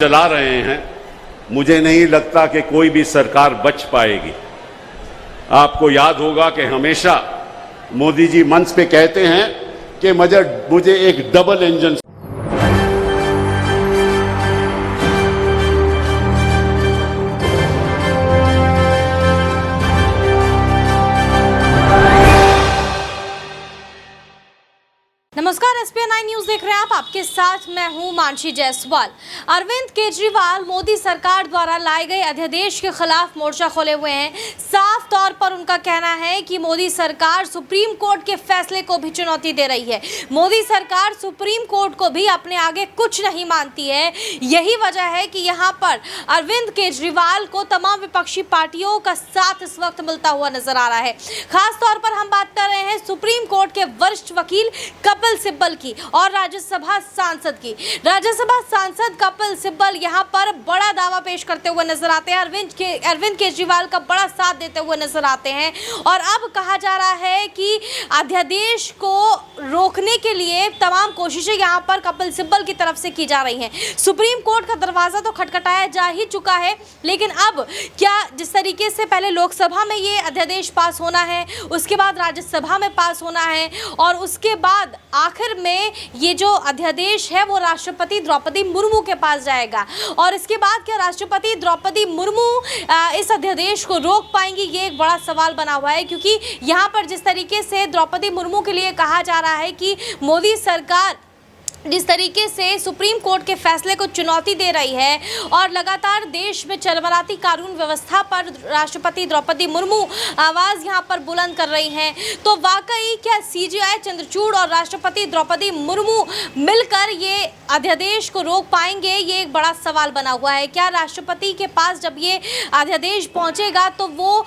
चला रहे हैं, मुझे नहीं लगता कि कोई भी सरकार बच पाएगी। आपको याद होगा कि हमेशा मोदी जी मंच पे कहते हैं कि मुझे एक डबल इंजन नमस्कार, SPN9 न्यूज देख रहे हैं आप। आपके साथ मैं हूं मानसी जायसवाल। अरविंद केजरीवाल मोदी सरकार द्वारा लाए गए अध्यादेश के खिलाफ मोर्चा खोले हुए हैं। साफ तौर पर उनका कहना है कि मोदी सरकार सुप्रीम कोर्ट के फैसले को भी चुनौती दे रही है। मोदी सरकार सुप्रीम कोर्ट को भी अपने आगे कुछ नहीं मानती है। यही वजह है कि यहां पर अरविंद केजरीवाल को तमाम विपक्षी पार्टियों का साथ इस वक्त मिलता हुआ नजर आ रहा है। खास तौर पर हम बात कर रहे हैं सुप्रीम कोर्ट के वरिष्ठ वकील कपिल सिब्बल की और राज्यसभा सांसद की। राज्यसभा सांसद कपिल सिब्बल यहां पर बड़ा दावा पेश करते हुए नजर आते हैं। अरविंद केजरीवाल का बड़ा साथ देते हुए नजर आते हैं और अब कहा जा रहा है कि अध्यादेश को रोकने के लिए तमाम कोशिशें यहां पर कपिल सिब्बल की तरफ से की जा रही हैं। सुप्रीम कोर्ट का दरवाजा तो खटखटाया जा ही चुका है, लेकिन अब क्या जिस तरीके से पहले लोकसभा में ये अध्यादेश पास होना है, उसके बाद राज्यसभा में पास होना है और उसके बाद आखिर में ये जो अध्यादेश है वो राष्ट्रपति द्रौपदी मुर्मू के पास जाएगा और इसके बाद क्या राष्ट्रपति द्रौपदी मुर्मू इस अध्यादेश को रोक पाएंगी, ये एक बड़ा सवाल बना हुआ है। क्योंकि यहाँ पर जिस तरीके से द्रौपदी मुर्मू के लिए कहा जा रहा है कि मोदी सरकार जिस तरीके से सुप्रीम कोर्ट के फैसले को चुनौती दे रही है और लगातार देश में चलमराती कानून व्यवस्था पर राष्ट्रपति द्रौपदी मुर्मू आवाज़ यहां पर बुलंद कर रही हैं, तो वाकई क्या CJI चंद्रचूड़ और राष्ट्रपति द्रौपदी मुर्मू मिलकर ये अध्यादेश को रोक पाएंगे, ये एक बड़ा सवाल बना हुआ है। क्या राष्ट्रपति के पास जब ये अध्यादेश पहुंचेगा तो वो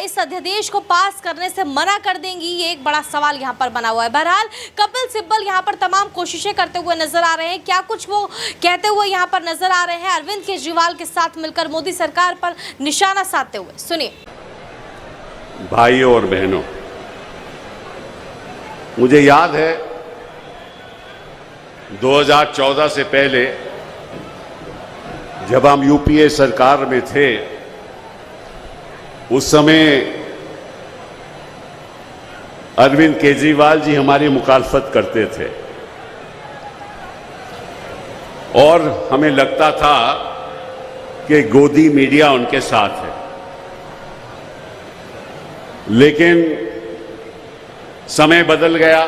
इस अध्यादेश को पास करने से मना कर देंगी, ये एक बड़ा सवाल यहाँ पर बना हुआ है। बहरहाल कपिल सिब्बल यहाँ पर तमाम कोशिशें करते हुए नजर आ रहे हैं। क्या कुछ वो कहते हुए यहाँ पर नजर आ रहे हैं अरविंद केजरीवाल के साथ मिलकर मोदी सरकार पर निशाना साधते हुए, सुनिए। भाइयों और बहनों, मुझे याद है 2014 से पहले जब हम UPA सरकार में थे, उस समय अरविंद केजरीवाल जी हमारी मुखालफत करते थे और हमें लगता था कि गोदी मीडिया उनके साथ है। लेकिन समय बदल गया,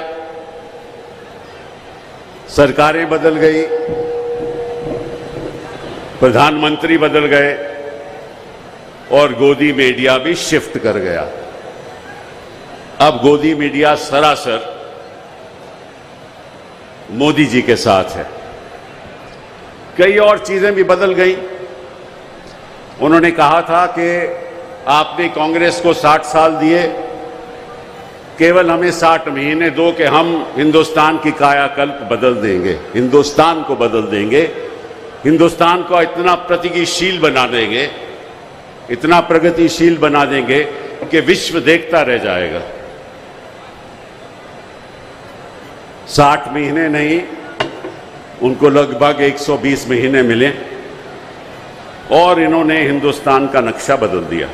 सरकारें बदल गई, प्रधानमंत्री बदल गए और गोदी मीडिया भी शिफ्ट कर गया। अब गोदी मीडिया सरासर मोदी जी के साथ है। कई और चीजें भी बदल गई। उन्होंने कहा था कि आपने कांग्रेस को 60 साल दिए, केवल हमें 60 महीने दो कि हम हिंदुस्तान की कायाकल्प बदल देंगे, हिंदुस्तान को बदल देंगे, हिंदुस्तान को इतना प्रगतिशील बना देंगे, इतना प्रगतिशील बना देंगे कि विश्व देखता रह जाएगा। 60 महीने नहीं, उनको लगभग 120 महीने मिले और इन्होंने हिंदुस्तान का नक्शा बदल दिया।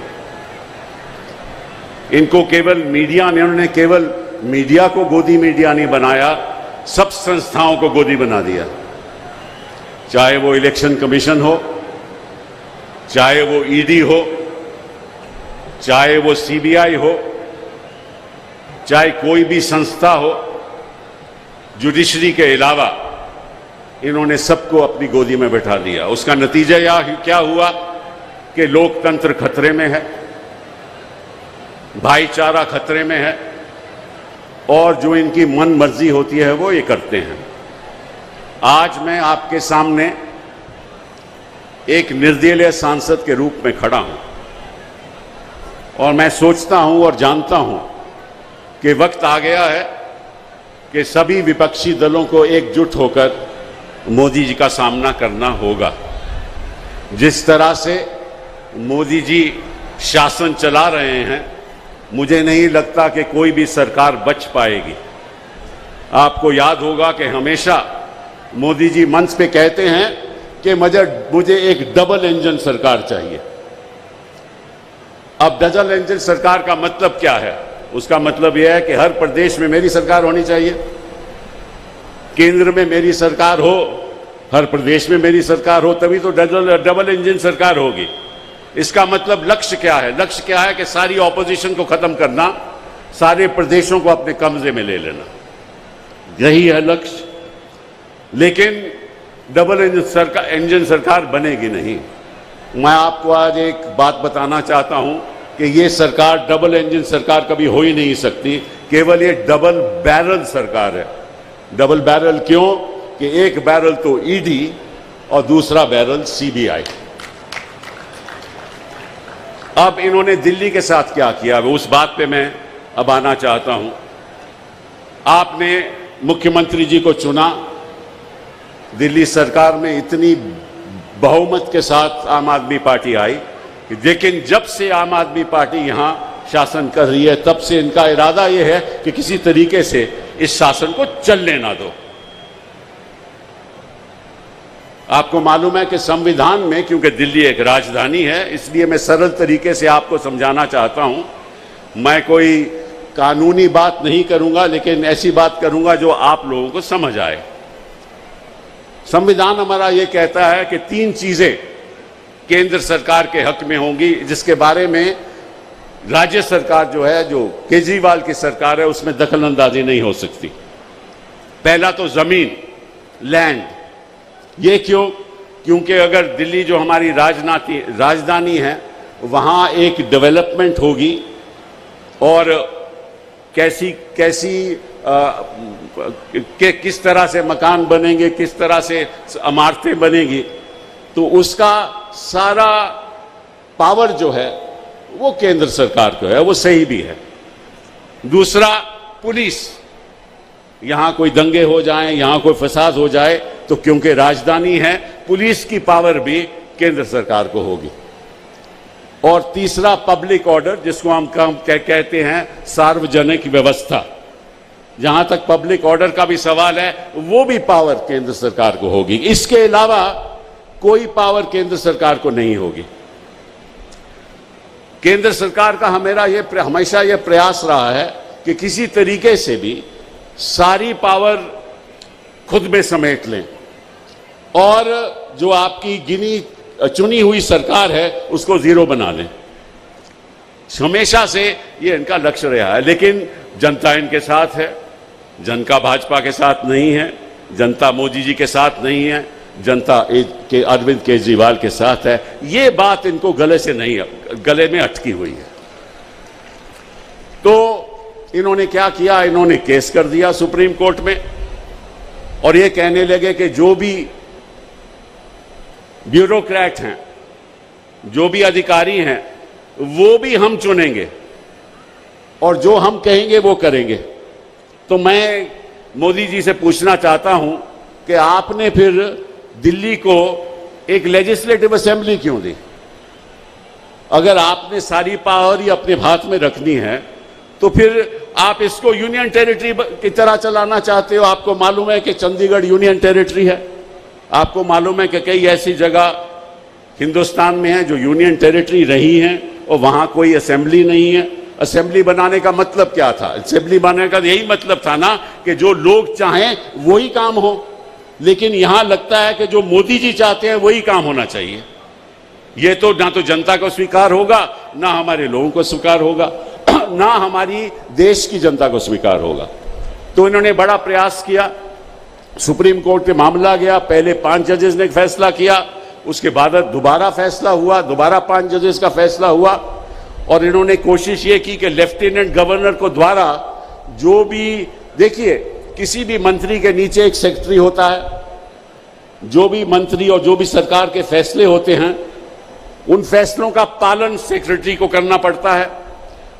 इनको केवल इन्होंने केवल मीडिया को गोदी मीडिया नहीं बनाया, सब संस्थाओं को गोदी बना दिया। चाहे वो इलेक्शन कमीशन हो, चाहे वो ED हो, चाहे वो CBI हो, चाहे कोई भी संस्था हो, जुडिशरी के अलावा इन्होंने सबको अपनी गोदी में बैठा दिया। उसका नतीजा क्या हुआ कि लोकतंत्र खतरे में है, भाईचारा खतरे में है और जो इनकी मन मर्जी होती है वो ये करते हैं। आज मैं आपके सामने एक निर्दलीय सांसद के रूप में खड़ा हूं और मैं सोचता हूं और जानता हूं कि वक्त आ गया है कि सभी विपक्षी दलों को एकजुट होकर मोदी जी का सामना करना होगा। जिस तरह से मोदी जी शासन चला रहे हैं, मुझे नहीं लगता कि कोई भी सरकार बच पाएगी। आपको याद होगा कि हमेशा मोदी जी मंच पे कहते हैं कि मुझे एक डबल इंजन सरकार चाहिए। अब डबल इंजन सरकार का मतलब क्या है? उसका मतलब यह है कि हर प्रदेश में मेरी सरकार होनी चाहिए, केंद्र में मेरी सरकार हो, हर प्रदेश में मेरी सरकार हो, तभी तो डबल इंजन सरकार होगी। इसका मतलब लक्ष्य क्या है? लक्ष्य क्या है कि सारी ऑपोजिशन को खत्म करना, सारे प्रदेशों को अपने कब्जे में ले लेना, यही है लक्ष्य। लेकिन डबल इंजन सरकार बनेगी नहीं। मैं आपको आज एक बात बताना चाहता हूं कि ये सरकार डबल इंजन सरकार कभी हो ही नहीं सकती, केवल ये डबल बैरल सरकार है। डबल बैरल क्यों? कि एक बैरल तो ईडी और दूसरा बैरल सीबीआई। अब इन्होंने दिल्ली के साथ क्या किया, उस बात पे मैं अब आना चाहता हूं। आपने मुख्यमंत्री जी को चुना, दिल्ली सरकार में इतनी बहुमत के साथ आम आदमी पार्टी आई, लेकिन जब से आम आदमी पार्टी यहां शासन कर रही है, तब से इनका इरादा यह है कि किसी तरीके से इस शासन को चलने ना दो। आपको मालूम है कि संविधान में, क्योंकि दिल्ली एक राजधानी है, इसलिए मैं सरल तरीके से आपको समझाना चाहता हूं। मैं कोई कानूनी बात नहीं करूंगा, लेकिन ऐसी बात करूंगा जो आप लोगों को समझ आए। संविधान हमारा यह कहता है कि 3 चीजें केंद्र सरकार के हक में होंगी, जिसके बारे में राज्य सरकार जो है, जो केजरीवाल की सरकार है, उसमें दखल अंदाजी नहीं हो सकती। पहला तो जमीन, लैंड। ये क्यों? क्योंकि अगर दिल्ली जो हमारी राजधानी है, वहां एक डेवलपमेंट होगी और किस तरह से मकान बनेंगे, किस तरह से इमारतें बनेगी, तो उसका सारा पावर जो है वो केंद्र सरकार को है, वो सही भी है। दूसरा, पुलिस। यहां कोई दंगे हो जाएं, यहां कोई फसाद हो जाए, तो क्योंकि राजधानी है, पुलिस की पावर भी केंद्र सरकार को होगी। और तीसरा, पब्लिक ऑर्डर, जिसको हम कहते हैं सार्वजनिक व्यवस्था। जहां तक पब्लिक ऑर्डर का भी सवाल है, वो भी पावर केंद्र सरकार को होगी। इसके अलावा कोई पावर केंद्र सरकार को नहीं होगी। केंद्र सरकार का हमेशा यह प्रयास रहा है कि किसी तरीके से भी सारी पावर खुद में समेट लें और जो आपकी चुनी हुई सरकार है उसको जीरो बना लें। हमेशा से ये इनका लक्ष्य रहा है। लेकिन जनता इनके साथ है, जनता भाजपा के साथ नहीं है, जनता मोदी जी के साथ नहीं है, जनता के अरविंद केजरीवाल के साथ है। ये बात इनको गले में अटकी हुई है। तो इन्होंने क्या किया? इन्होंने केस कर दिया सुप्रीम कोर्ट में और ये कहने लगे कि जो भी ब्यूरोक्रेट हैं, जो भी अधिकारी हैं, वो भी हम चुनेंगे और जो हम कहेंगे वो करेंगे। तो मैं मोदी जी से पूछना चाहता हूं कि आपने फिर दिल्ली को एक लेजिस्लेटिव असेंबली क्यों दी? अगर आपने सारी पावर ही अपने हाथ में रखनी है, तो फिर आप इसको यूनियन टेरिटरी की तरह चलाना चाहते हो। आपको मालूम है कि चंडीगढ़ यूनियन टेरिटरी है, आपको मालूम है कि कई ऐसी जगह हिंदुस्तान में है जो यूनियन टेरिटरी रही हैं और वहां कोई असेंबली नहीं है। असेंबली बनाने का मतलब क्या था? असेंबली बनाने का यही मतलब था ना कि जो लोग चाहें वही काम हो। लेकिन यहां लगता है कि जो मोदी जी चाहते हैं वही काम होना चाहिए। ये तो ना तो जनता को स्वीकार होगा, ना हमारे लोगों को स्वीकार होगा, ना हमारी देश की जनता को स्वीकार होगा। तो इन्होंने बड़ा प्रयास किया, सुप्रीम कोर्ट में मामला गया। पहले 5 जजेस ने फैसला किया, उसके बाद दोबारा फैसला हुआ, दोबारा 5 जजेस का फैसला हुआ और इन्होंने कोशिश ये की कि लेफ्टिनेंट गवर्नर को द्वारा जो भी, देखिए किसी भी मंत्री के नीचे एक सेक्रेटरी होता है, जो भी मंत्री और जो भी सरकार के फैसले होते हैं उन फैसलों का पालन सेक्रेटरी को करना पड़ता है।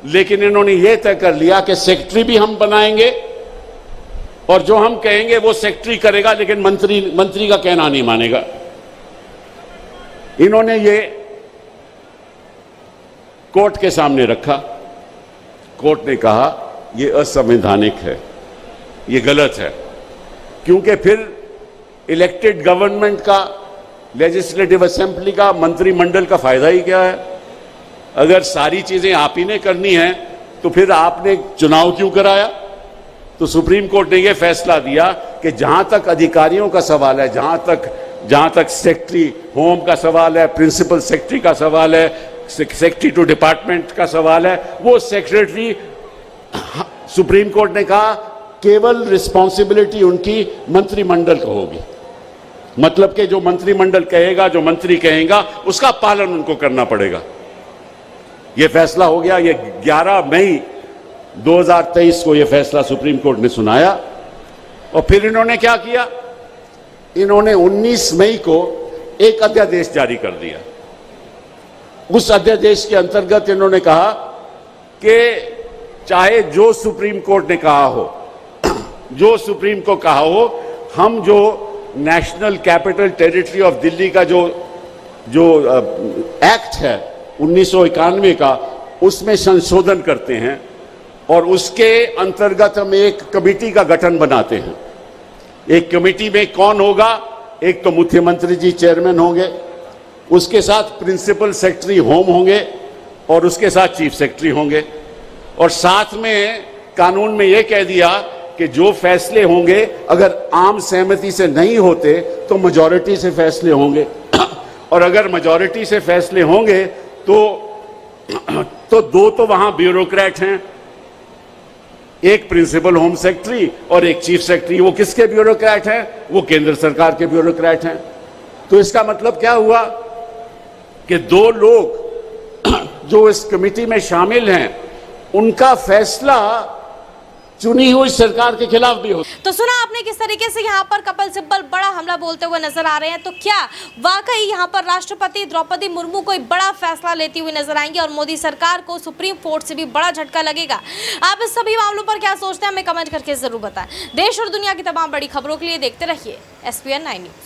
लेकिन इन्होंने ये तय कर लिया कि सेक्रेटरी भी हम बनाएंगे और जो हम कहेंगे वो सेक्रेटरी करेगा, लेकिन मंत्री का कहना नहीं मानेगा। इन्होंने ये कोर्ट के सामने रखा। कोर्ट ने कहा ये असंवैधानिक है, ये गलत है, क्योंकि फिर इलेक्टेड गवर्नमेंट का लेजिस्लेटिव असेंबली का, मंत्रिमंडल का फायदा ही क्या है? अगर सारी चीजें आप ही ने करनी है तो फिर आपने चुनाव क्यों कराया? तो सुप्रीम कोर्ट ने यह फैसला दिया कि जहां तक अधिकारियों का सवाल है, जहां तक सेक्रेटरी होम का सवाल है, प्रिंसिपल सेक्रेटरी का सवाल है, सेक्रेटरी टू डिपार्टमेंट का सवाल है, वो सेक्रेटरी, सुप्रीम कोर्ट ने कहा केवल रिस्पॉन्सिबिलिटी उनकी मंत्रिमंडल को होगी। मतलब कि जो मंत्रिमंडल कहेगा, जो मंत्री कहेगा, उसका पालन उनको करना पड़ेगा। यह फैसला हो गया। ये 11 मई 2023 को यह फैसला सुप्रीम कोर्ट ने सुनाया। और फिर इन्होंने क्या किया? इन्होंने 19 मई को एक अध्यादेश जारी कर दिया। उस अध्यादेश के अंतर्गत इन्होंने कहा कि चाहे जो सुप्रीम कोर्ट ने कहा हो, जो सुप्रीम को कहा हो, हम जो national capital territory of Delhi का जो एक्ट है 1991 का, उसमें संशोधन करते हैं और उसके अंतर्गत हम एक कमेटी का गठन बनाते हैं। एक कमेटी में कौन होगा? एक तो मुख्यमंत्री जी चेयरमैन होंगे, उसके साथ प्रिंसिपल सेक्रेटरी होम होंगे और उसके साथ चीफ सेक्रेटरी होंगे। और साथ में कानून में यह कह दिया कि जो फैसले होंगे अगर आम सहमति से नहीं होते तो मेजॉरिटी से फैसले होंगे, और अगर मेजॉरिटी से फैसले होंगे तो दो तो वहां ब्यूरोक्रेट हैं, एक प्रिंसिपल होम सेक्रेटरी और एक चीफ सेक्रेटरी। वो किसके ब्यूरोक्रेट हैं? वो केंद्र सरकार के ब्यूरोक्रेट हैं। तो इसका मतलब क्या हुआ कि दो लोग जो इस कमेटी में शामिल हैं, उनका फैसला चुनी हुई सरकार के खिलाफ भी हो। तो सुना आपने किस तरीके से यहाँ पर कपिल सिब्बल बड़ा हमला बोलते हुए नजर आ रहे हैं। तो क्या वाकई यहाँ पर राष्ट्रपति द्रौपदी मुर्मू कोई बड़ा फैसला लेती हुई नजर आएंगी और मोदी सरकार को सुप्रीम कोर्ट से भी बड़ा झटका लगेगा? आप इस सभी मामलों पर क्या सोचते हैं, हमें कमेंट करके जरूर बताएं। देश और दुनिया की तमाम बड़ी खबरों के लिए देखते रहिए SPN 9 न्यूज।